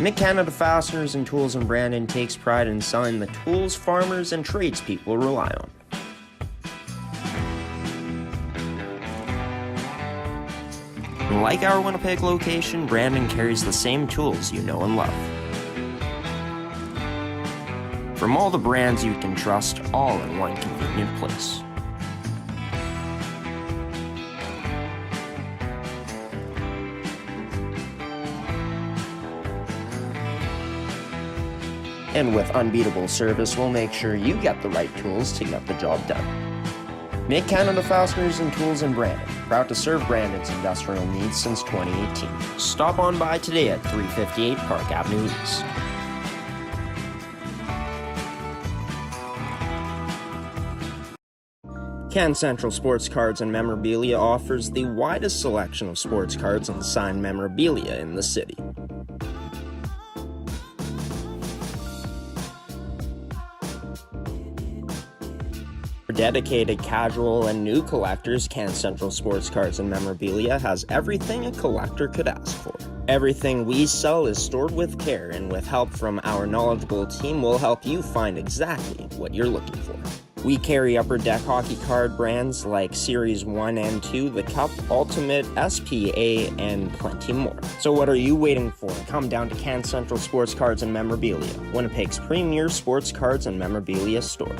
Mid-Canada Fasteners and Tools in Brandon takes pride in selling the tools farmers and tradespeople rely on. Like our Winnipeg location, Brandon carries the same tools you know and love. From all the brands you can trust, all in one convenient place. And with unbeatable service, we'll make sure you get the right tools to get the job done. Mid-Canada Fasteners and Tools in Brandon, proud to serve Brandon's industrial needs since 2018. Stop on by today at 358 Park Avenue East. Can Central Sports Cards and Memorabilia offers the widest selection of sports cards and signed memorabilia in the city. For dedicated casual and new collectors, Can Central Sports Cards and Memorabilia has everything a collector could ask for. Everything we sell is stored with care, and with help from our knowledgeable team, we'll help you find exactly what you're looking for. We carry Upper Deck hockey card brands like Series 1 and 2, the Cup, Ultimate, SPA, and plenty more. So what are you waiting for? Come down to Can Central Sports Cards and Memorabilia, Winnipeg's premier sports cards and memorabilia store.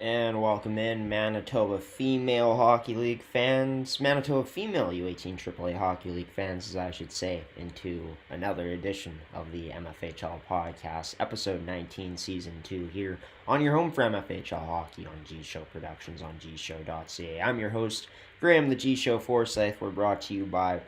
And welcome in Manitoba Female Hockey League fans, Manitoba Female U18 AAA Hockey League fans, as I should say, into another edition of the MFHL podcast, episode 19, season 2, here on your home for MFHL hockey on G Show Productions on gshow.ca. I'm your host, Graham the G Show Forsyth. We're brought to you by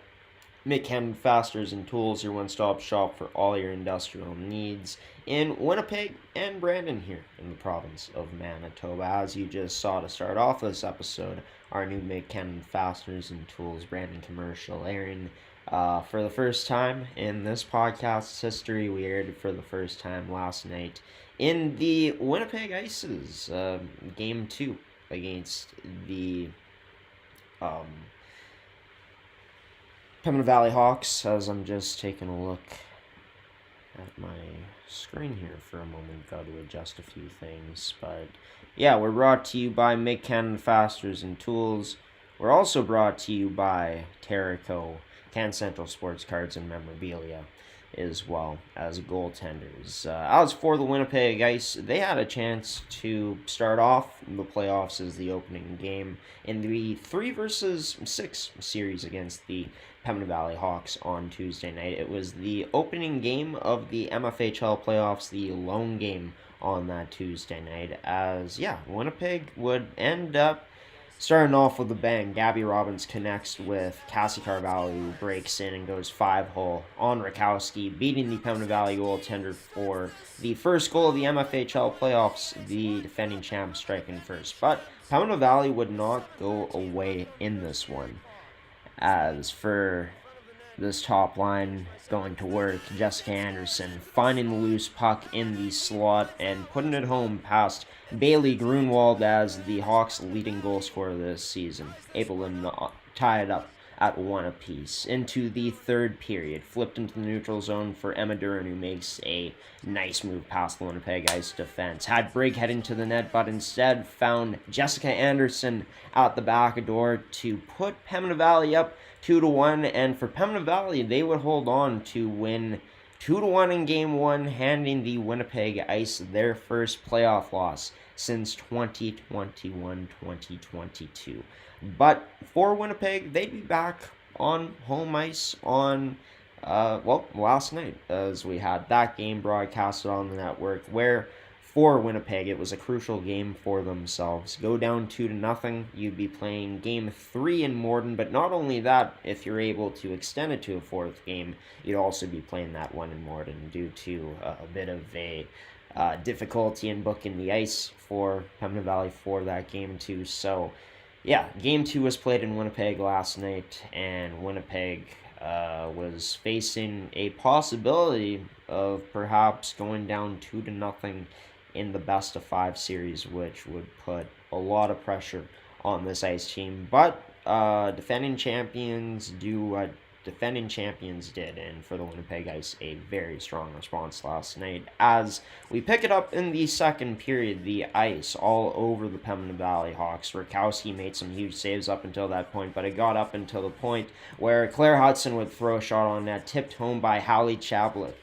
Mid-Canada Fasteners and Tools, your one-stop shop for all your industrial needs in Winnipeg and Brandon here in the province of Manitoba. As you just saw to start off this episode, our new Mid-Canada Fasteners and Tools Brandon commercial airing for the first time in this podcast's history. We aired it for the first time last night in the Winnipeg Ices, Game 2 against the Pembina Valley Hawks, as I'm just taking a look at my screen here for a moment. Got to adjust a few things, but yeah, we're brought to you by Mid-Canada Fasteners and Tools. We're also brought to you by Terrico, Can Central Sports Cards and Memorabilia, as well as goaltenders. As for the Winnipeg Ice, they had a chance to start off the playoffs as the opening game in the 3-6 series against the Pembina Valley Hawks on Tuesday night. It was the opening game of the MFHL playoffs, the lone game on that Tuesday night, as, Winnipeg would end up starting off with a bang. Gabby Robbins connects with Cassie Carvalho, who breaks in and goes 5-hole on Rakowski, beating the Pembina Valley goaltender for the first goal of the MFHL playoffs, the defending champs striking first. But Pembina Valley would not go away in this one. As for this top line going to work, Jessica Anderson finding the loose puck in the slot and putting it home past Bailey Grunwald as the Hawks' leading goal scorer this season, able to tie it up at 1 apiece. Into the third period, flipped into the neutral zone for Emma Duran, who makes a nice move past the Winnipeg Ice defense. Had Brigg heading to the net, but instead found Jessica Anderson at the back door to put Pembina Valley up 2-1, and for Pembina Valley, they would hold on to win 2-1 in Game 1, handing the Winnipeg Ice their first playoff loss since 2021-2022. But for Winnipeg, they'd be back on home ice on, last night, as we had that game broadcasted on the network, where for Winnipeg, it was a crucial game for themselves. Go down 2-0, you'd be playing Game 3 in Morden, but not only that, if you're able to extend it to a fourth game, you'd also be playing that one in Morden due to a bit of a difficulty in booking the ice for Pembina Valley for that Game 2. So, yeah, Game 2 was played in Winnipeg last night, and Winnipeg was facing a possibility of perhaps going down 2-0 in the best of 5 series, which would put a lot of pressure on this Ice team. But defending champions did, and for the Winnipeg Ice, a very strong response last night. As we pick it up in the second period, the Ice all over the Pembina Valley Hawks. Rakowski made some huge saves up until that point, but it got up until the point where Claire Hudson would throw a shot on net, tipped home by Hallie Chaplet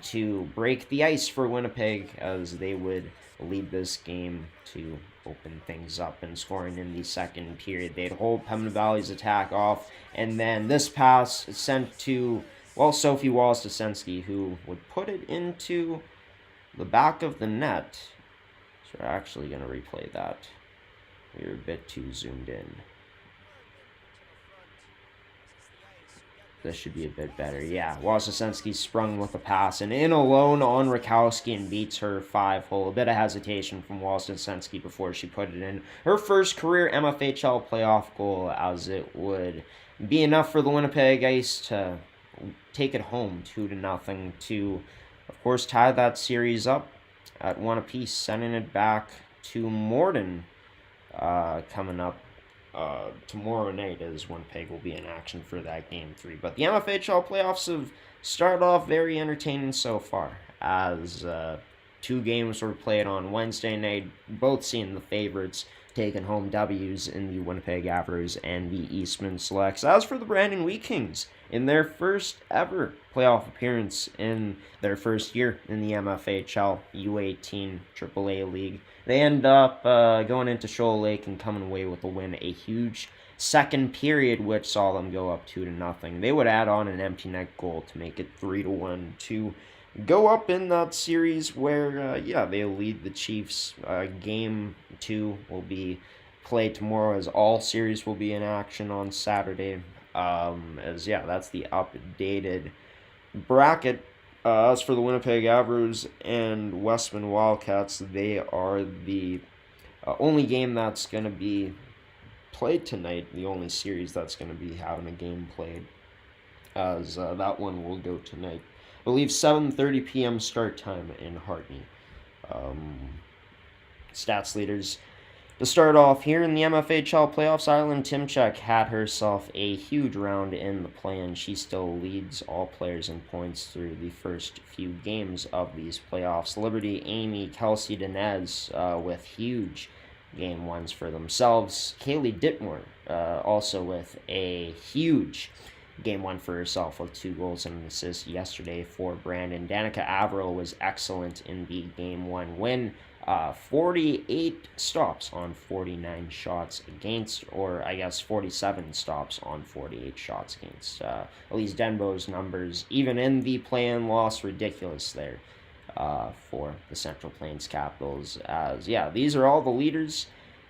to break the ice for Winnipeg, as they would lead this game to open things up and scoring in the second period. They'd hold Pembina Valley's attack off, and then this pass sent to, Sophie Wallace-Desensky, who would put it into the back of the net. So we're actually going to replay that. We were a bit too zoomed in. This should be a bit better. Yeah, Wallace-Desensky sprung with a pass and in alone on Rakowski and beats her 5-hole. A bit of hesitation from Wallace-Desensky before she put it in. Her first career MFHL playoff goal, as it would be enough for the Winnipeg Ice to take it home 2-0 to, of course, tie that series up at 1 apiece, sending it back to Morden coming up. Tomorrow night is when Winnipeg will be in action for that Game 3. But the MFHL playoffs have started off very entertaining so far, as 2 games were played on Wednesday night, both seeing the favorites taking home W's in the Winnipeg Avers and the Eastman Selects. As for the Brandon Wheat Kings, in their first ever playoff appearance in their first year in the MFHL U18 AAA League, they end up going into Shoal Lake and coming away with a win, a huge second period, which saw them go up 2-0. They would add on an empty net goal to make it 3-1 to go up in that series where, they'll lead the Chiefs. Game 2 will be played tomorrow, as all series will be in action on Saturday. That's the updated bracket. As for the Winnipeg Avers and Westman Wildcats, they are the only game that's going to be played tonight, the only series that's going to be having a game played, as that one will go tonight. I believe 7:30 p.m. start time in Hartney. Stats leaders. To start off here in the MFHL playoffs, Ireland Timchuk had herself a huge round in the play-in. She still leads all players in points through the first few games of these playoffs. Liberty, Amy, Kelsey Dinez with huge Game 1s for themselves. Kaylee Dittmore also with a huge Game 1 for herself with 2 goals and an assist yesterday for Brandon. Danica Averill was excellent in the Game 1 win. 48 stops on 49 shots against, or I guess 47 stops on 48 shots against. Elise Denbo's numbers, even in the play-in loss, ridiculous there for the Central Plains Capitals. These are all the leaders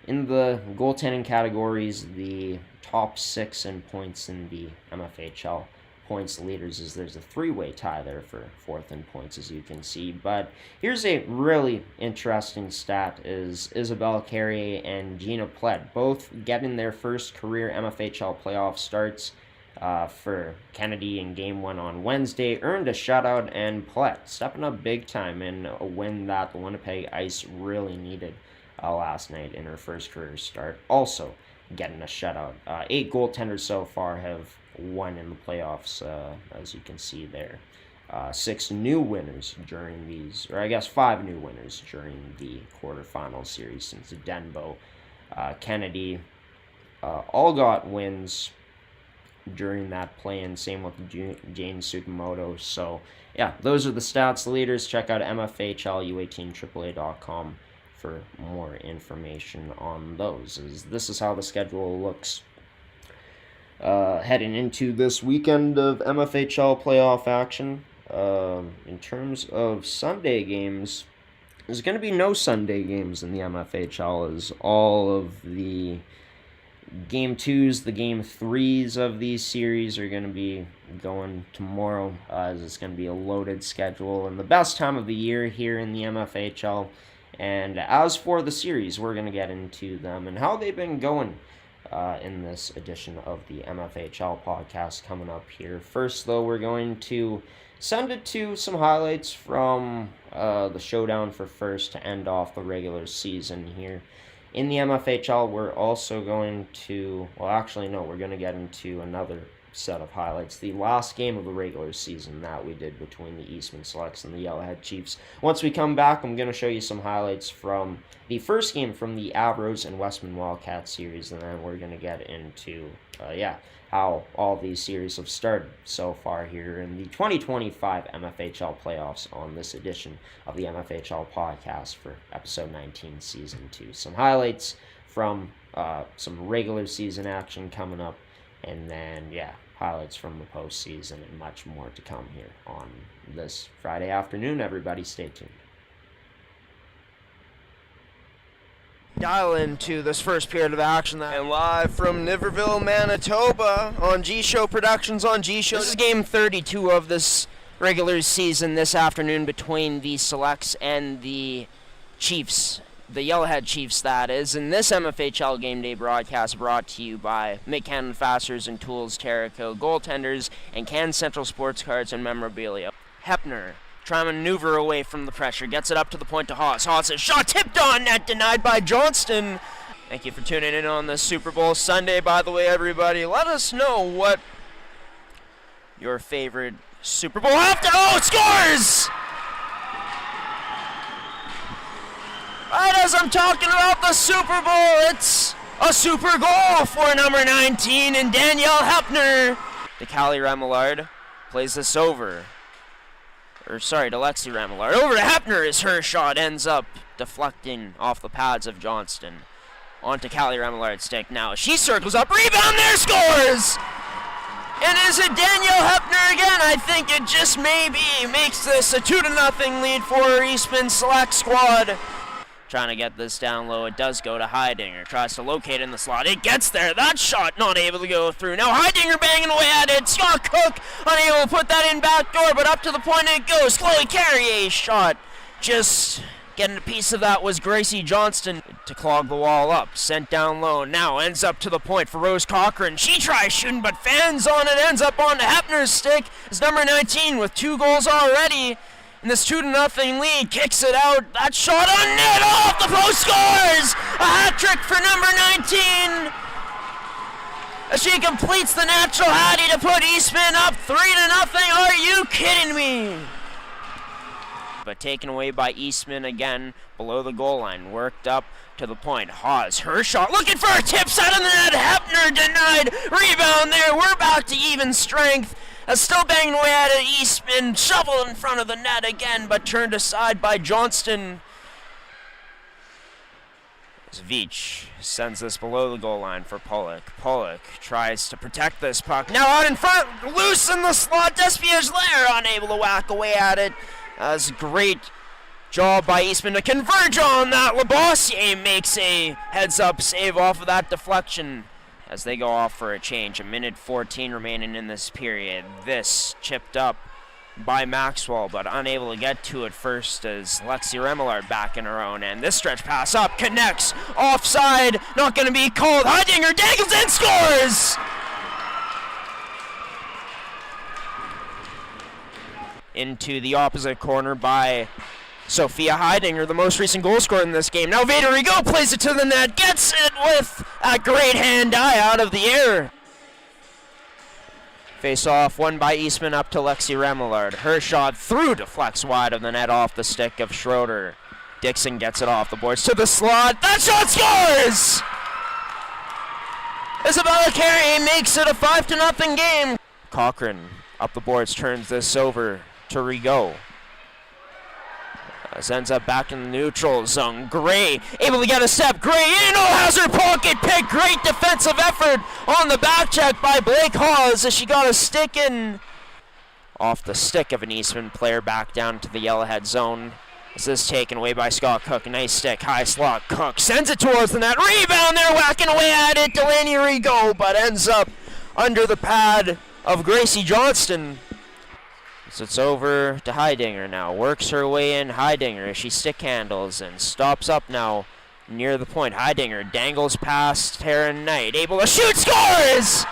in the goaltending categories. The top 6 in points in the MFHL points leaders, is there's a 3-way tie there for 4th in points, as you can see. But here's a really interesting stat, is Isabelle Carrier and Gina Plett both getting their first career MFHL playoff starts. For Kennedy in Game 1 on Wednesday, earned a shutout, and Plett stepping up big time in a win that the Winnipeg Ice really needed last night in her first career start, also getting a shutout. 8 goaltenders so far have won in the playoffs, as you can see there. 6 new winners during these, or I guess 5 new winners during the quarterfinal series, since Denbo, Kennedy, all got wins during that play-in. Same with Jane Sugimoto. So, yeah, those are the stats leaders. Check out MFHL U18 AAA.com for more information on those. This is how the schedule looks heading into this weekend of MFHL playoff action. In terms of Sunday games, there's going to be no Sunday games in the MFHL, as all of the Game 2s, the Game 3s of these series are going to be going tomorrow, as it's going to be a loaded schedule and the best time of the year here in the MFHL. And as for the series, we're going to get into them and how they've been going in this edition of the MFHL podcast coming up here. First, though, we're going to send it to some highlights from the showdown for first to end off the regular season here. In the MFHL, we're also going to, we're going to get into another set of highlights. The last game of the regular season that we did between the Eastman Selects and the Yellowhead Chiefs. Once we come back, I'm going to show you some highlights from the first game from the Avros and Westman Wildcats series, and then we're going to get into, how all these series have started so far here in the 2025 MFHL playoffs on this edition of the MFHL podcast for episode 19, season 2. Some highlights from some regular season action coming up, and then, highlights from the postseason and much more to come here on this Friday afternoon. Everybody stay tuned. Dial into this first period of action, and live from Niverville, Manitoba on G-Show Productions on G-Show. This is game 32 of this regular season this afternoon between the Selects and the Chiefs, the Yellowhead Chiefs, that is. And this MFHL Game Day broadcast brought to you by Mid-Canada Fasteners and Tools, Terrico, Goaltenders, and Can Central Sports Cards and Memorabilia. Hepner trying to maneuver away from the pressure. Gets it up to the point to Haas. Haas' shot tipped on net, denied by Johnston. Thank you for tuning in on this Super Bowl Sunday, by the way, everybody. Let us know what your favorite Super Bowl after. Oh, it scores! Right as I'm talking about the Super Bowl, it's a super goal for number 19 and Danielle Hepner. To Callie Remillard, plays this over. To Lexi Remillard. Over to Hepner as her shot ends up deflecting off the pads of Johnston. On to Callie Remillard's stick now. She circles up, rebound there, scores! And is it Danielle Hepner again? I think it just maybe makes this a 2-0 lead for her Eastman Select squad. Trying to get this down low. It does go to Heidinger. Tries to locate in the slot. It gets there. That shot not able to go through. Now Heidinger banging away at it. Scott Cook unable to put that in back door, but up to the point it goes. Chloe Carrier's shot. Just getting a piece of that was Gracie Johnston to clog the wall up. Sent down low. Now ends up to the point for Rose Cochran. She tries shooting, but fans on it. Ends up onto Hepner's stick. It's number 19 with 2 goals already. And this 2-0 lead, kicks it out. That shot on net, off the post, scores! A hat trick for number 19. As she completes the natural Hattie to put Eastman up 3-0. Are you kidding me? But taken away by Eastman again, below the goal line, worked up to the point. Haas, her shot, looking for a tip, side of the net. Hepner denied. Rebound there. We're back to even strength. Still banging away at it. Eastman shoveled in front of the net again, but turned aside by Johnston. As Veach sends this below the goal line for Pollock. Pollock tries to protect this puck. Now out in front, loose in the slot. Despiers-Lair unable to whack away at it. That's a great job by Eastman to converge on that. Labossiere makes a heads-up save off of that deflection. As they go off for a change. 1:14 remaining in this period. This chipped up by Maxwell, but unable to get to it first as Lexi Remillard back in her own end. This stretch pass up, connects, offside, not going to be called. Heidinger dangles in, scores! Into the opposite corner by Sophia Heidinger, the most recent goal scorer in this game. Now Vaderigo plays it to the net, gets it with a great hand-eye out of the air. Face-off won by Eastman up to Lexi Remillard. Her shot through deflects wide of the net off the stick of Schroeder. Dixon gets it off the boards to the slot. That shot scores! Isabella Carey makes it a 5-0 game. Cochran up the boards, turns this over to Rigaud. Ends up back in the neutral zone. Gray able to get a step. Gray in. Oh, has her pocket pick. Great defensive effort on the back check by Blake Hawes as she got a stick in. Off the stick of an Eastman player back down to the yellowhead zone. This is taken away by Scott Cook. Nice stick. High slot. Cook sends it towards the net. Rebound there. Whacking away at it. Delaney Rigaud, but ends up under the pad of Gracie Johnston. So it's over to Heidinger now. Works her way in. Heidinger as she stick handles and stops up now near the point. Heidinger dangles past Taryn Knight. Able to shoot. Scores!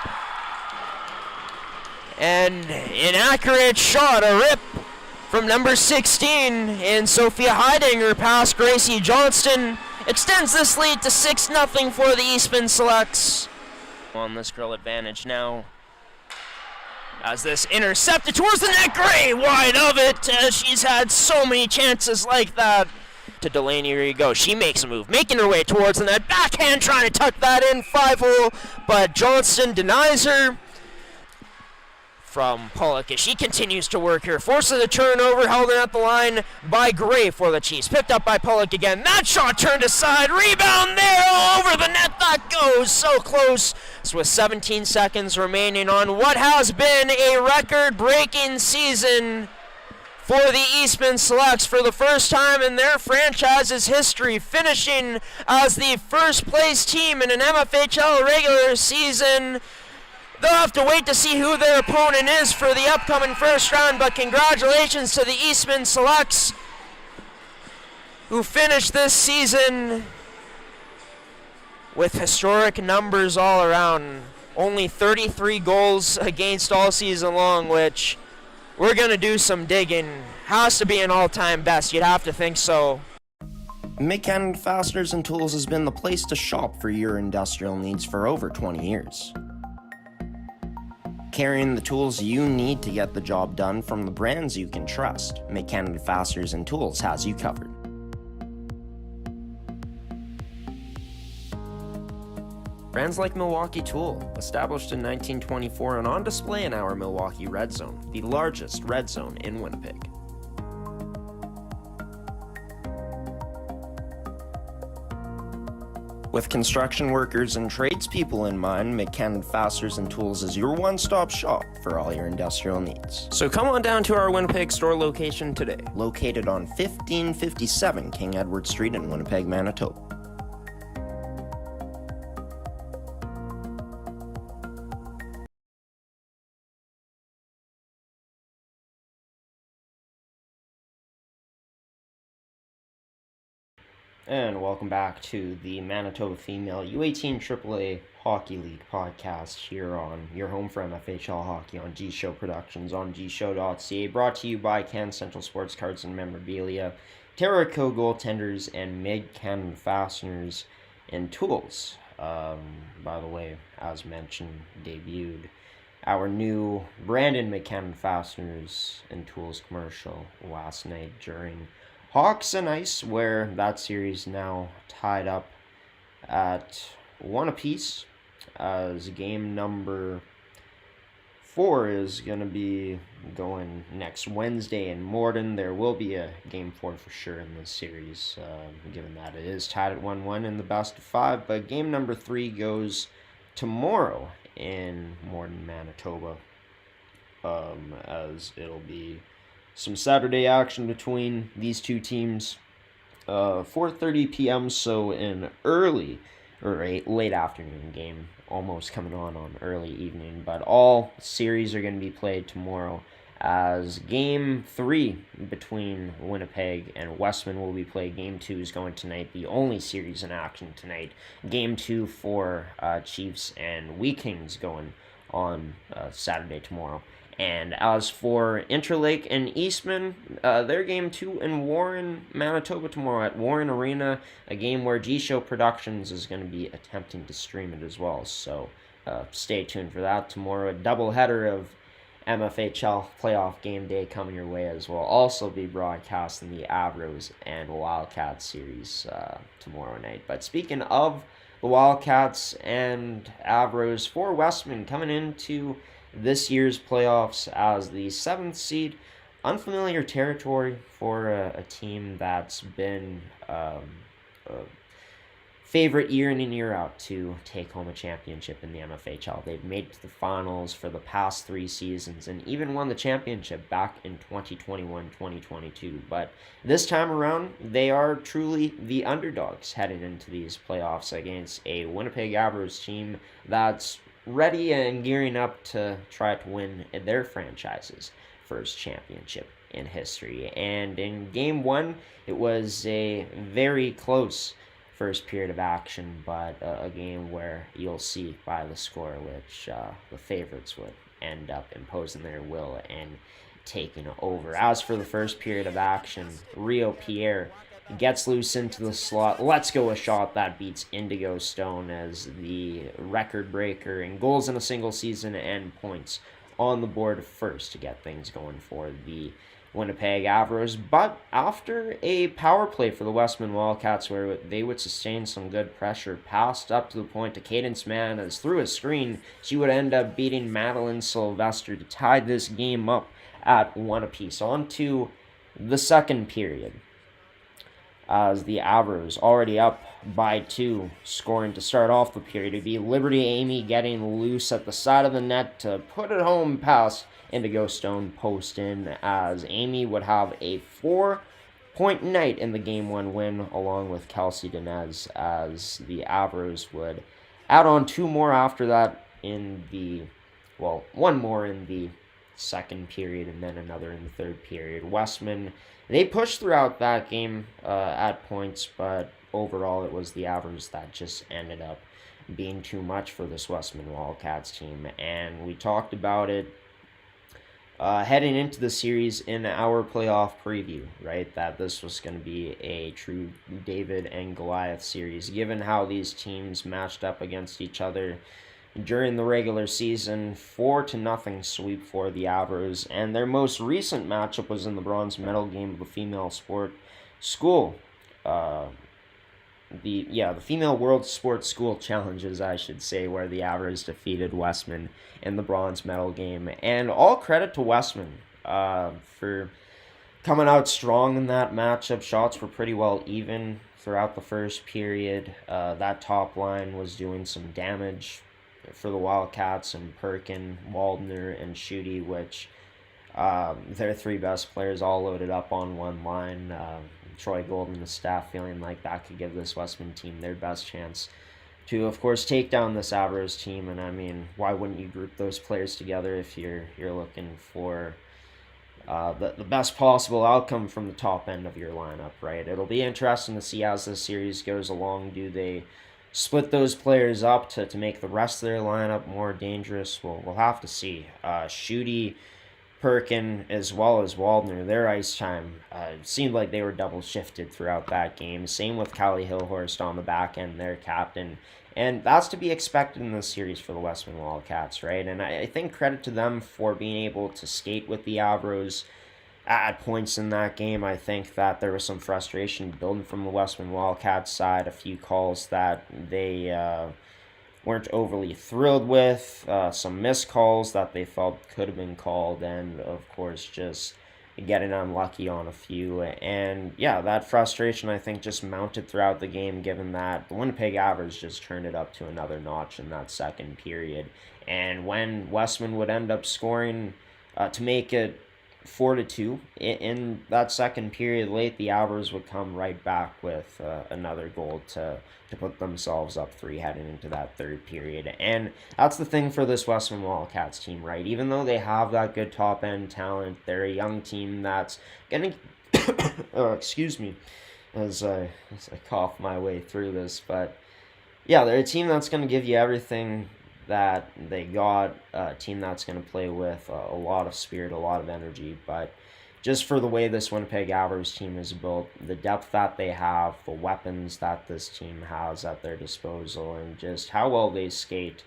And inaccurate shot. A rip from number 16 in Sophia Heidinger past Gracie Johnston. Extends this lead to 6-0 for the Eastman Selects. On this girl advantage now. As this intercepted towards the net, Gray wide of it, as she's had so many chances like that. To Delaney Rigaud, she makes a move, making her way towards the net, backhand trying to tuck that in, 5-hole, but Johnston denies her. From Pollock as she continues to work here, forces a turnover, held in at the line by Gray for the Chiefs, picked up by Pollock again. That shot turned aside, rebound there, all over the net, that goes so close. So with 17 seconds remaining on what has been a record-breaking season for the Eastman Selects for the first time in their franchise's history, finishing as the first place team in an MFHL regular season. They'll have to wait to see who their opponent is for the upcoming first round, but congratulations to the Eastman Selects, who finished this season with historic numbers all around. Only 33 goals against all season long, which we're going to do some digging. Has to be an all-time best, you'd have to think so. Mid-Canada Fasteners and Tools has been the place to shop for your industrial needs for over 20 years. Carrying the tools you need to get the job done from the brands you can trust, Mid-Canada Fasteners and Tools has you covered. Brands like Milwaukee Tool, established in 1924 and on display in our Milwaukee Red Zone, the largest red zone in Winnipeg. With construction workers and tradespeople in mind, Mid-Canada Fasteners and Tools is your one-stop shop for all your industrial needs. So come on down to our Winnipeg store location today, located on 1557 King Edward Street in Winnipeg, Manitoba. And welcome back to the Manitoba Female U18 AAA Hockey League podcast here on your home for MFHL hockey on G-Show Productions on gshow.ca, brought to you by Can Central Sports Cards and Memorabilia, Terra Co Goaltenders, and Mid-Canada Fasteners and Tools. By the way, as mentioned, debuted our new Brandon Mid-Canada Fasteners and Tools commercial last night during Hawks and Ice, where that series now tied up at 1 apiece, as game number 4 is going to be going next Wednesday in Morden. There will be a game 4 for sure in this series, given that it is tied at 1-1 in the best of 5, but game number 3 goes tomorrow in Morden, Manitoba, as it'll be some Saturday action between these two teams. 4:30 p.m. so an early or a late afternoon game, almost coming on early evening, but all series are going to be played tomorrow, as game 3 between Winnipeg and Westman will be played. Game 2 is going tonight, the only series in action tonight. Game 2 for Chiefs and Wee Kings going on Saturday tomorrow. And as for Interlake and Eastman, their game 2 in Warren, Manitoba tomorrow at Warren Arena, a game where G-Show Productions is going to be attempting to stream it as well. So stay tuned for that tomorrow. A doubleheader of MFHL playoff game day coming your way as well. Also be broadcasting the Avros and Wildcats series tomorrow night. But speaking of the Wildcats and Avros for Westman coming into this year's playoffs as the 7th seed. Unfamiliar territory for a team that's been a favorite year in and year out to take home a championship in the MFHL. They've made it to the finals for the past 3 seasons and even won the championship back in 2021-2022. But this time around, they are truly the underdogs heading into these playoffs against a Winnipeg Avros team that's ready and gearing up to try to win their franchise's first championship in history. And in game 1, it was a very close first period of action, but a game where you'll see by the score which the favorites would end up imposing their will and taking over. As for the first period of action, Rio Pierre gets loose into the slot, lets go a shot that beats Indigo Stone as the record breaker in goals in a single season and points on the board first to get things going for the Winnipeg Avros. But after a power play for the Westman Wildcats where they would sustain some good pressure, passed up to the point to Cadence Mann as through a screen, she would end up beating Madeline Sylvester to tie this game up at 1 apiece. On to the second period, as the Avros already up by 2, scoring to start off the period. It'd be Liberty Amy getting loose at the side of the net to put it home past Indigo Stone post in, as Amy would have a 4-point night in the Game 1 win along with Kelsey Dinez, as the Avros would add on 2 more after that in the, well, 1 more in the second period and then another in the third period. Westman, they pushed throughout that game at points, but overall it was the Avros that just ended up being too much for this Westman Wildcats team. And we talked about it heading into the series in our playoff preview, right? That this was going to be a true David and Goliath series, given how these teams matched up against each other during the regular season. 4-0 sweep for the Avros, and their most recent matchup was in the bronze medal game of the female sport school. The female world sports school challenges, I should say, where the Avros defeated Westman in the bronze medal game. And all credit to Westman for coming out strong in that matchup. Shots were pretty well even throughout the first period. That top line was doing some damage for the Wildcats, and Perkin, Waldner, and Schutte, which their 3 best players all loaded up on one line. Troy Gold and the staff feeling like that could give this Westman team their best chance to, of course, take down this Avros team. And I mean, why wouldn't you group those players together if you're looking for the best possible outcome from the top end of your lineup, right? It'll be interesting to see as this series goes along. Do they split those players up to make the rest of their lineup more dangerous? We'll have to see. Schutte, Perkin, as well as Waldner, their ice time seemed like they were double shifted throughout that game. Same with Callie Hillhorst on the back end, their captain. And that's to be expected in this series for the Westman Wildcats, right? And I think credit to them for being able to skate with the Avros at points in that game. I think that there was some frustration building from the Westman Wildcats side, a few calls that they weren't overly thrilled with, some missed calls that they felt could have been called, and of course just getting unlucky on a few. And yeah, that frustration I think just mounted throughout the game, given that the Winnipeg Avros just turned it up to another notch in that second period. And when Westman would end up scoring to make it 4-2 in that second period late, the Avros would come right back with another goal to put themselves up 3 heading into that third period. And that's the thing for this Westman Wildcats team, right? Even though they have that good top end talent, they're a young team that's gonna excuse me as I cough my way through this, but yeah, they're a team that's gonna give you everything that they got, a team that's going to play with a lot of spirit, a lot of energy. But just for the way this Winnipeg Avros team is built, the depth that they have, the weapons that this team has at their disposal, and just how well they skate,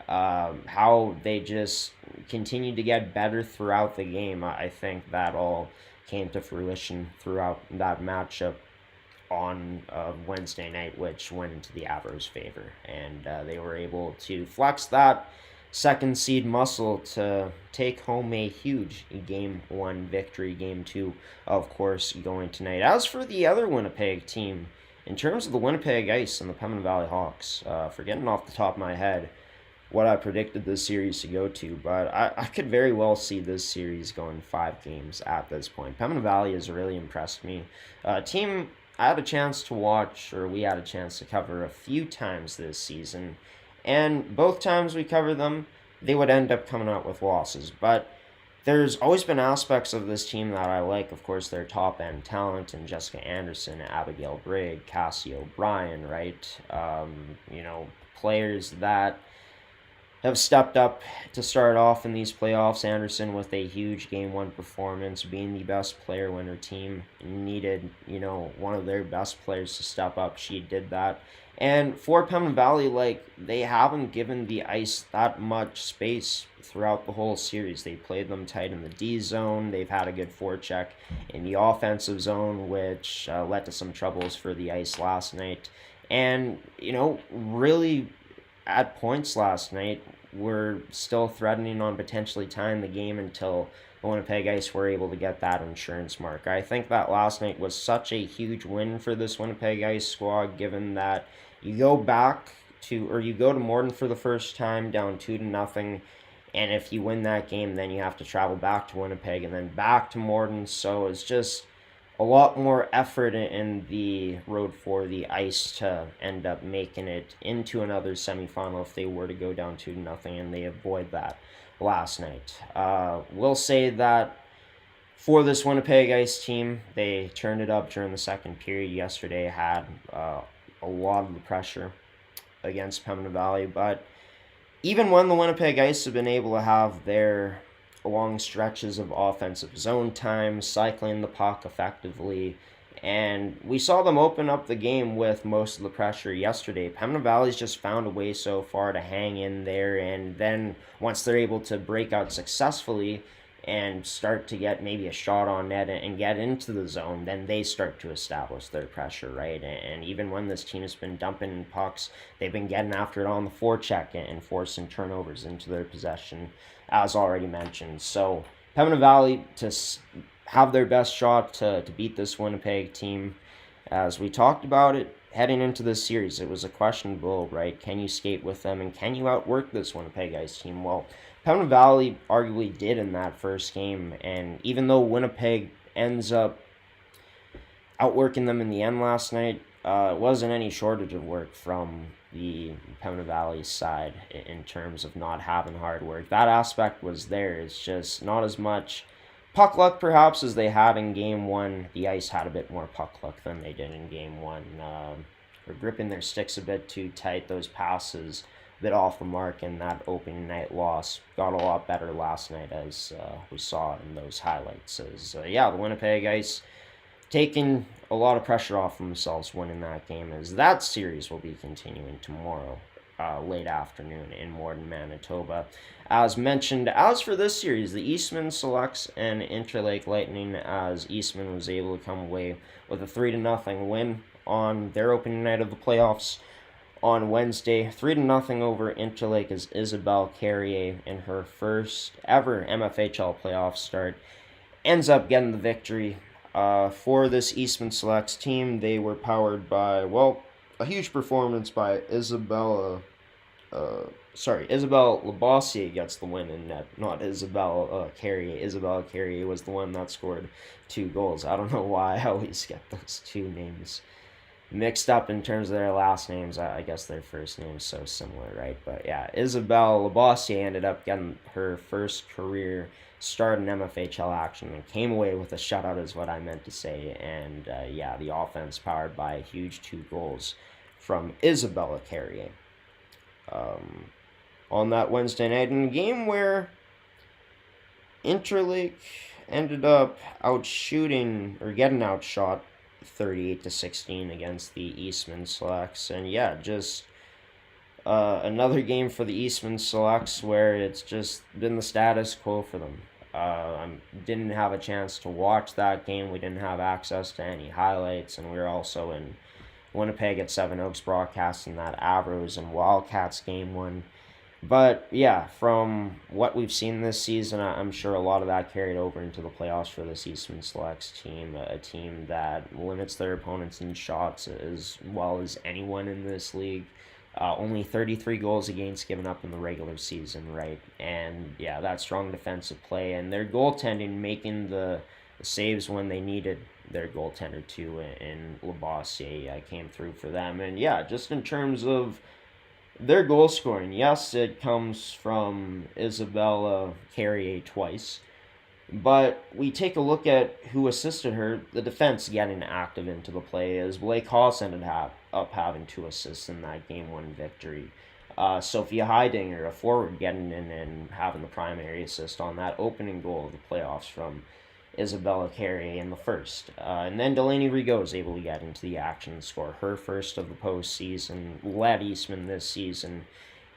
how they just continue to get better throughout the game, I think that all came to fruition throughout that matchup on Wednesday night, which went into the Avros' favor, and they were able to flex that second seed muscle to take home a huge Game 1 victory. Game 2, of course, going tonight. As for the other Winnipeg team, in terms of the Winnipeg Ice and the Pembina Valley Hawks, forgetting off the top of my head what I predicted this series to go to, but I could very well see this series going 5 games at this point. Pembina Valley has really impressed me. Team I had a chance to watch, or we had a chance to cover a few times this season, and both times we covered them, they would end up coming out with losses. But there's always been aspects of this team that I like. Of course, their top end talent and Jessica Anderson, Abigail Brigg, Cassie O'Brien, right? Players that have stepped up to start off in these playoffs. Anderson with a huge Game 1 performance, being the best player when her team needed, one of their best players to step up. She did that. And for Pembina Valley, they haven't given the Ice that much space throughout the whole series. They played them tight in the D zone. They've had a good forecheck in the offensive zone, which led to some troubles for the Ice last night. And, really at points last night, we're still threatening on potentially tying the game until the Winnipeg Ice were able to get that insurance mark. I think that last night was such a huge win for this Winnipeg Ice squad, given that you go to Morden for the first time down 2-0, and if you win that game, then you have to travel back to Winnipeg and then back to Morden. So it's just a lot more effort in the road for the Ice to end up making it into another semifinal if they were to go down 2-0, and they avoid that last night. We'll say that for this Winnipeg Ice team, they turned it up during the second period yesterday, had a lot of the pressure against Pembina Valley, but even when the Winnipeg Ice have been able to have their long stretches of offensive zone time, cycling the puck effectively, and we saw them open up the game with most of the pressure yesterday. Pembina Valley's just found a way so far to hang in there, and then once they're able to break out successfully and start to get maybe a shot on net and get into the zone, then they start to establish their pressure, right? And even when this team has been dumping pucks, they've been getting after it on the forecheck and forcing turnovers into their possession, as already mentioned. So Pembina Valley to have their best shot to beat this Winnipeg team. As we talked about it, heading into this series, it was a questionable, right? Can you skate with them, and can you outwork this Winnipeg Ice team? Well, Pembina Valley arguably did in that first game, and even though Winnipeg ends up outworking them in the end last night, it wasn't any shortage of work from the Pembina Valley side in terms of not having hard work. That aspect was there. It's just not as much puck luck perhaps as they had in Game 1. The Ice had a bit more puck luck than they did in Game 1. They're gripping their sticks a bit too tight. Those passes a bit off the mark in that opening night loss. Got a lot better last night, as we saw in those highlights. The Winnipeg Ice taking a lot of pressure off themselves winning that game, as that series will be continuing tomorrow, late afternoon in Morden, Manitoba. As mentioned, as for this series, the Eastman selects an Interlake Lightning, as Eastman was able to come away with a 3-0 win on their opening night of the playoffs on Wednesday. 3-0 over Interlake, as Isabelle Carrier, in her first ever MFHL playoff start, ends up getting the victory. For this Eastman Selects team, they were powered by, a huge performance by Isabelle Labossiere gets the win in net, not Isabelle Carrier. Isabelle Carrier was the one that scored 2 goals. I don't know why I always get those two names mixed up in terms of their last names. I guess their first name's so similar, right? But yeah, Isabelle Labossiere ended up getting her first career start in MFHL action and came away with a shutout, is what I meant to say. And the offense powered by a huge 2 goals from Isabella Carrier on that Wednesday night, in a game where Interlake ended up getting outshot 38-16 against the Eastman Selects. And just another game for the Eastman Selects where it's just been the status quo for them. I didn't have a chance to watch that game. We didn't have access to any highlights, and we were also in Winnipeg at Seven Oaks broadcasting that Avros and Wildcats game one. But yeah, from what we've seen this season, I'm sure a lot of that carried over into the playoffs for this Eastman Selects team, a team that limits their opponents in shots as well as anyone in this league. Only 33 goals against given up in the regular season, right? And yeah, that strong defensive play and their goaltending making the saves when they needed their goaltender too in Labossiere came through for them. And yeah, just in terms of their goal scoring, yes, it comes from Isabella Carrier twice. But we take a look at who assisted her, the defense getting active into the play, as Blake Haas ended up having 2 assists in that game one victory. Sophia Heidinger, a forward, getting in and having the primary assist on that opening goal of the playoffs from Isabella Carrier in the first. And then Delaney Rigaud is able to get into the action and score her first of the postseason, led Eastman this season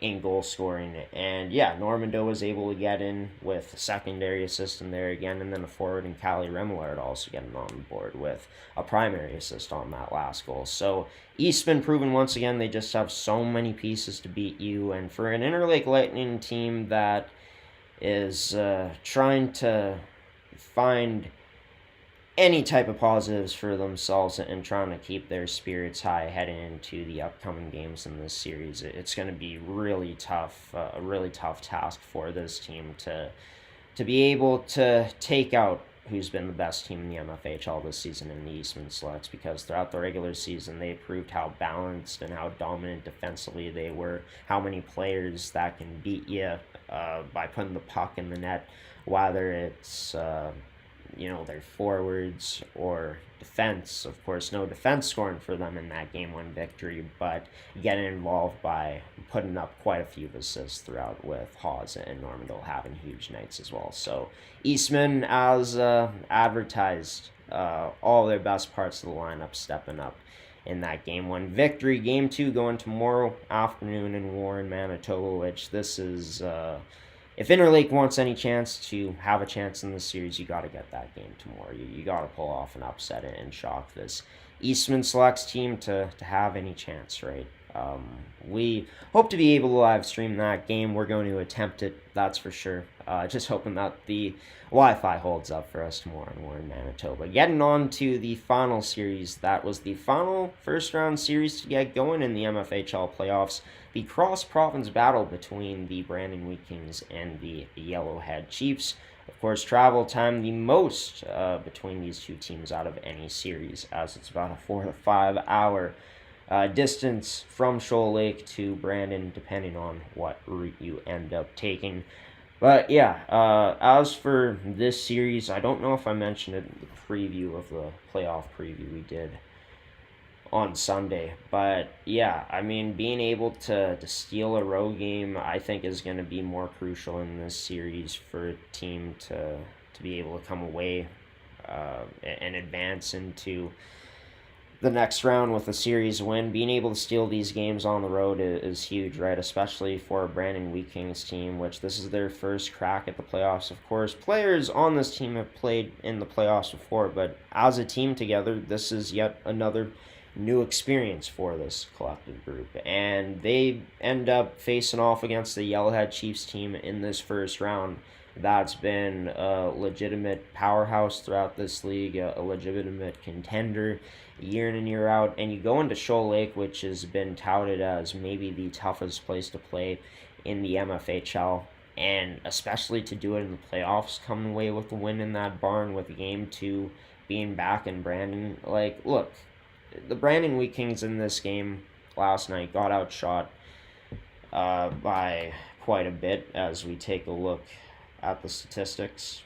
in goal scoring. And yeah, Normando was able to get in with a secondary assist in there again, and then a forward and Callie Remillard also getting on the board with a primary assist on that last goal. So Eastman proven once again they just have so many pieces to beat you, and for an Interlake Lightning team that is trying to find any type of positives for themselves and trying to keep their spirits high heading into the upcoming games in this series. It's going to be really tough, a really tough task for this team to be able to take out who's been the best team in the MFHL this season in the Eastman Selects, because throughout the regular season they proved how balanced and how dominant defensively they were, how many players that can beat you by putting the puck in the net, whether it's their forwards or defense. Of course, no defense scoring for them in that game one victory, but getting involved by putting up quite a few assists throughout, with Hawes and Normandale having huge nights as well. So Eastman, as advertised, all their best parts of the lineup stepping up in that game one victory. Game two going tomorrow afternoon in Warren, Manitoba, which this is... if Interlake wants any chance to have a chance in this series, you got to get that game tomorrow. You got to pull off an upset and shock this Eastman Selects team to have any chance, right? We hope to be able to live stream that game. We're going to attempt it, that's for sure. Just hoping that the Wi-Fi holds up for us tomorrow in Warren, Manitoba. Getting on to the final series. That was the final first-round series to get going in the MFHL playoffs. The cross-province battle between the Brandon Wheat Kings and the Yellowhead Chiefs. Of course, travel time the most between these two teams out of any series, as it's about a 4 to 5 hour distance from Shoal Lake to Brandon, depending on what route you end up taking. But yeah, as for this series, I don't know if I mentioned it in the preview of the playoff preview we did on Sunday, but yeah, I mean, being able to steal a road game, I think, is going to be more crucial in this series for a team to be able to come away and advance into the next round with a series win. Being able to steal these games on the road is huge, right? Especially for a Brandon Wheat Kings team, which this is their first crack at the playoffs. Of course, players on this team have played in the playoffs before, but as a team together, this is yet another new experience for this collective group, and they end up facing off against the Yellowhead Chiefs team in this first round that's been a legitimate powerhouse throughout this league, a legitimate contender year in and year out. And you go into Shoal Lake, which has been touted as maybe the toughest place to play in the MFHL, and especially to do it in the playoffs, coming away with the win in that barn, with game two being back in Brandon. Like, look, the Brandon Wheat Kings in this game last night got outshot by quite a bit, as we take a look at the statistics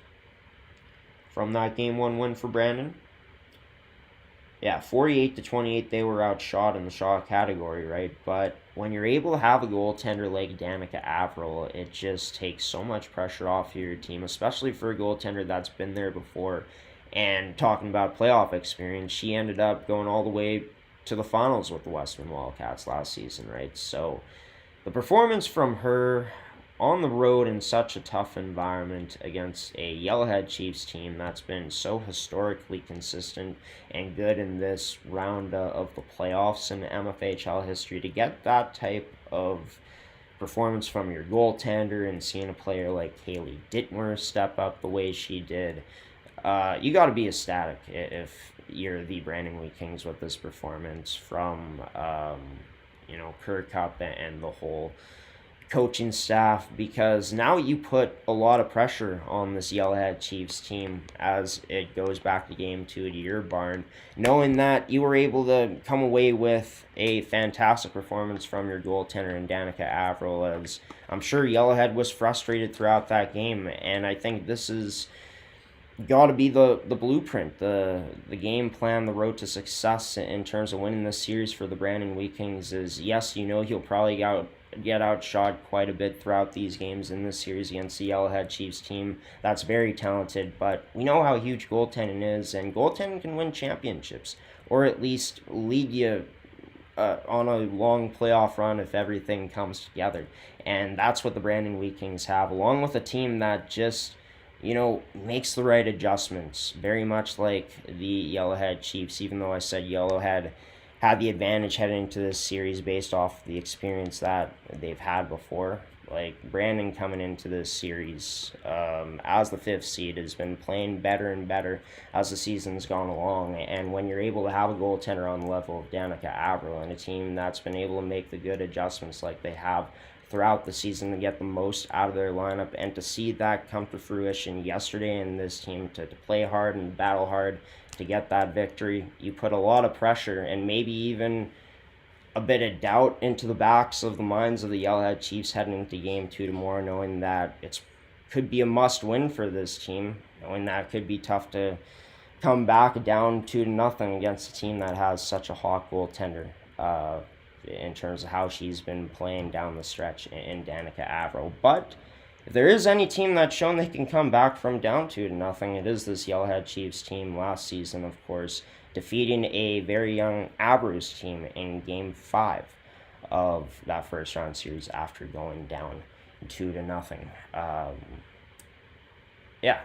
from that game one win for Brandon. Yeah, 48-28, they were outshot in the shot category, right? But when you're able to have a goaltender like Danica Averill, it just takes so much pressure off your team, especially for a goaltender that's been there before. And talking about playoff experience, she ended up going all the way to the finals with the Western Wildcats last season, right? So the performance from her on the road in such a tough environment against a Yellowhead Chiefs team that's been so historically consistent and good in this round of the playoffs in MFHL history, to get that type of performance from your goaltender and seeing a player like Kaylee Dittmer step up the way she did, you got to be ecstatic if you're the Brandon Wheat Kings with this performance from, Kirk Cup and the whole coaching staff, because now you put a lot of pressure on this Yellowhead Chiefs team as it goes back to game 2 at your barn, knowing that you were able to come away with a fantastic performance from your goaltender in Danica Averill, as I'm sure Yellowhead was frustrated throughout that game. And I think this is got to be the blueprint, the game plan, the road to success in terms of winning this series for the Brandon Wheat Kings. Is, yes, he'll probably get outshot quite a bit throughout these games in this series against the Yellowhead Chiefs team that's very talented, but we know how huge goaltending is, and goaltending can win championships, or at least lead you on a long playoff run if everything comes together. And that's what the Brandon Wheat Kings have, along with a team that just makes the right adjustments, very much like the Yellowhead Chiefs, even though I said Yellowhead had the advantage heading into this series based off the experience that they've had before. Like, Brandon coming into this series as the 5th seed has been playing better and better as the season's gone along. And when you're able to have a goaltender on the level of Danica Averill and a team that's been able to make the good adjustments like they have throughout the season to get the most out of their lineup, and to see that come to fruition yesterday in this team to play hard and battle hard to get that victory, you put a lot of pressure and maybe even a bit of doubt into the backs of the minds of the Yellowhead Chiefs heading into game 2 tomorrow, knowing that it could be a must-win for this team, knowing that it could be tough to come back down 2-0 against a team that has such a hot goaltender in terms of how she's been playing down the stretch in Danica Averill. But if there is any team that's shown they can come back from down 2-0, it is this Yellowhead Chiefs team last season, of course, defeating a very young Abruz team in Game 5 of that first round series after going down 2-0.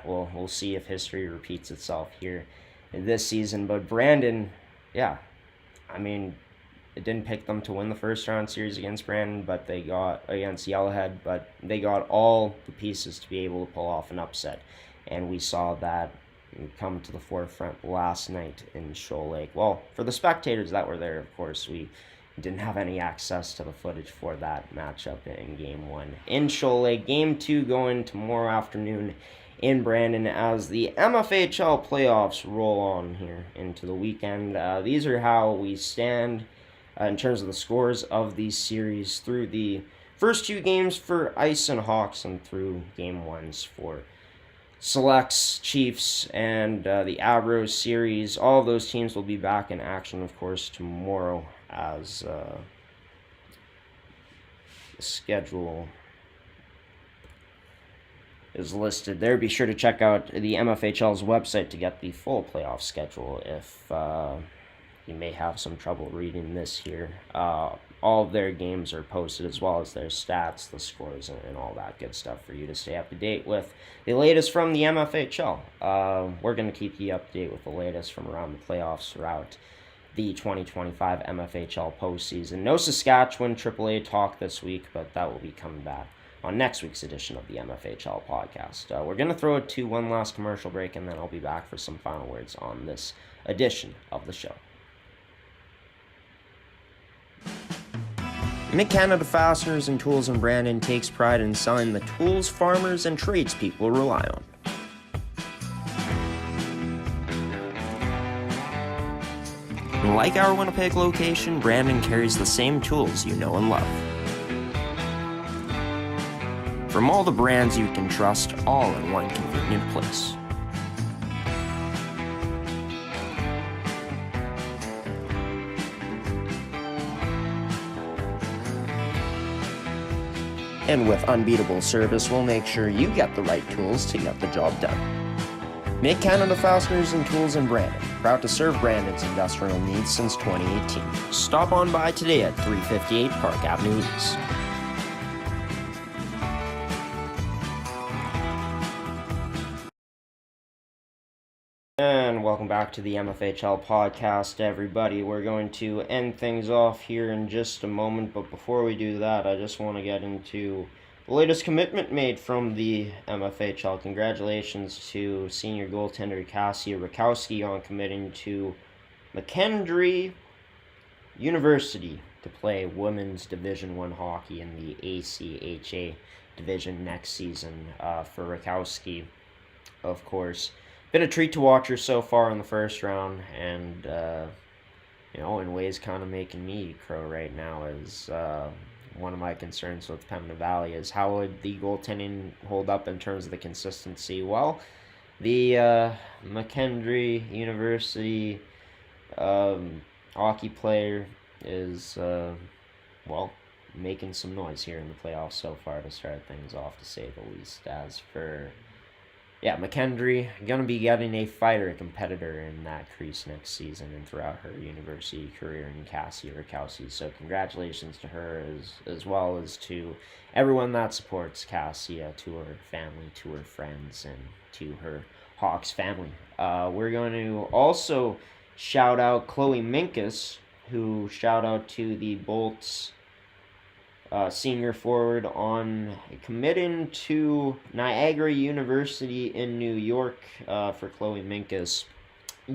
We'll see if history repeats itself here this season. But Brandon, it didn't pick them to win the first round series against Brandon, but they got against Yellowhead, but they got all the pieces to be able to pull off an upset. And we saw that come to the forefront last night in Shoal Lake. Well, for the spectators that were there, of course, we didn't have any access to the footage for that matchup in Game 1 in Shoal Lake. Game 2 going tomorrow afternoon in Brandon as the MFHL playoffs roll on here into the weekend. These are how we stand in terms of the scores of these series through the first 2 games for Ice and Hawks, and through Game 1s for Selects, Chiefs, and the Abruz series. All of those teams will be back in action, of course, tomorrow as the schedule is listed there. Be sure to check out the MFHL's website to get the full playoff schedule if you may have some trouble reading this here. All of their games are posted, as well as their stats, the scores, and all that good stuff for you to stay up to date with the latest from the MFHL. We're going to keep you up to date with the latest from around the playoffs throughout the 2025 MFHL postseason. No Saskatchewan AAA talk this week, but that will be coming back on next week's edition of the MFHL podcast. We're going to throw it to one last commercial break, and then I'll be back for some final words on this edition of the show. Mid-Canada Fasteners and Tools in Brandon takes pride in selling the tools farmers and tradespeople rely on. Like our Winnipeg location, Brandon carries the same tools you know and love. From all the brands you can trust, all in one convenient place. And with unbeatable service, we'll make sure you get the right tools to get the job done. Mid-Canada Fasteners and Tools in Brandon, proud to serve Brandon's industrial needs since 2018. Stop on by today at 358 Park Avenue East. And welcome back to the MFHL podcast, everybody. We're going to end things off here in just a moment, but before we do that, I just want to get into the latest commitment made from the MFHL. Congratulations to senior goaltender Cassia Rakowski on committing to McKendree University to play women's Division I hockey in the ACHA division next season. For Rakowski, of course, been a treat to watch her so far in the first round, and in ways kind of making me crow right now is one of my concerns with Pembina Valley is how would the goaltending hold up in terms of the consistency. Well, the McKendree University hockey player is making some noise here in the playoffs so far to start things off, to say the least. As for McKendree going to be getting a fighter, a competitor in that crease next season and throughout her university career in Cassie Rakowski. So congratulations to her as well as to everyone that supports Cassia, to her family, to her friends, and to her Hawks family. We're going to also shout out Chloe Minkus, who shout out to the Bolts senior forward on committing to Niagara University in New York. For Chloe Minkus,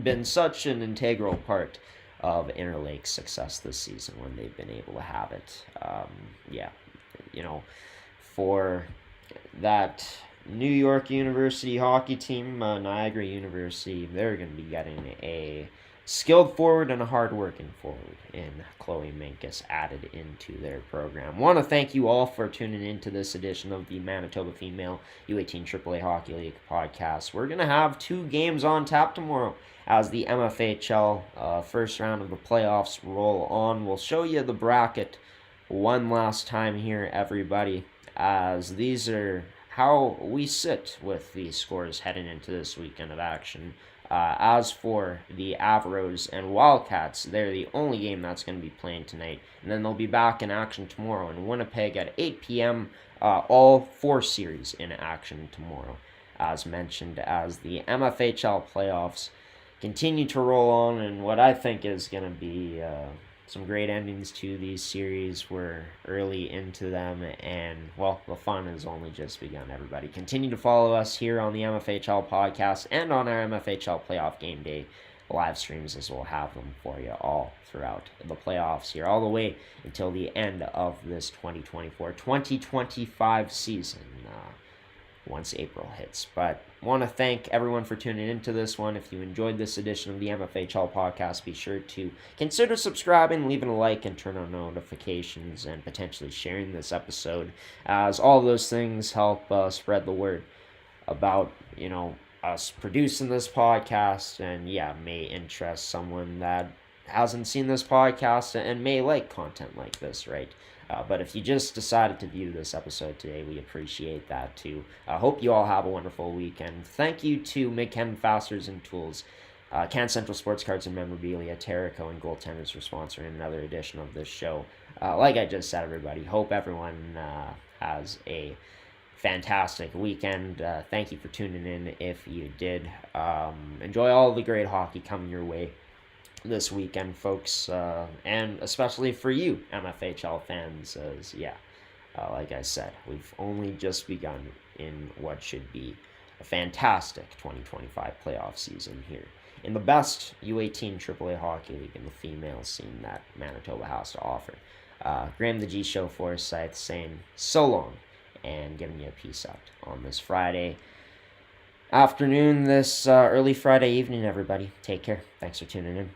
been such an integral part of Interlake's success this season when they've been able to have it. For that New York University hockey team, Niagara University, they're going to be getting a skilled forward and a hard-working forward in Chloe Minkus added into their program. Want to thank you all for tuning into this edition of the Manitoba Female U18 AAA Hockey League podcast. We're going to have 2 games on tap tomorrow as the MFHL first round of the playoffs roll on. We'll show you the bracket one last time here, everybody, as these are how we sit with the scores heading into this weekend of action. As for the Avaros and Wildcats, they're the only game that's going to be playing tonight. And then they'll be back in action tomorrow in Winnipeg at 8 p.m. All 4 series in action tomorrow. As mentioned, as the MFHL playoffs continue to roll on, and what I think is going to be some great endings to these series. We're early into them, and, the fun has only just begun, everybody. Continue to follow us here on the MFHL podcast and on our MFHL playoff game day live streams, as we'll have them for you all throughout the playoffs here, all the way until the end of this 2024-2025 season, once April hits. But want to thank everyone for tuning into this one. If you enjoyed this edition of the MFHL podcast, be sure to consider subscribing, leaving a like, and turn on notifications, and potentially sharing this episode, as all those things help spread the word about, us producing this podcast, and may interest someone that hasn't seen this podcast and may like content like this, right? But if you just decided to view this episode today, we appreciate that too. Hope you all have a wonderful weekend. Thank you to McKen Fasteners and Tools, Can Central Sports Cards and Memorabilia, Terrico, and Goaltenders for sponsoring another edition of this show. Like I just said, everybody, hope everyone has a fantastic weekend. Thank you for tuning in if you did. Enjoy all the great hockey coming your way this weekend, folks, and especially for you MFHL fans, as like I said, we've only just begun in what should be a fantastic 2025 playoff season here in the best U18 AAA hockey league in the female scene that Manitoba has to offer. Graham the G Show Forsyth saying so long and giving you a peace out on this Friday afternoon, this early Friday evening, everybody. Take care. Thanks for tuning in.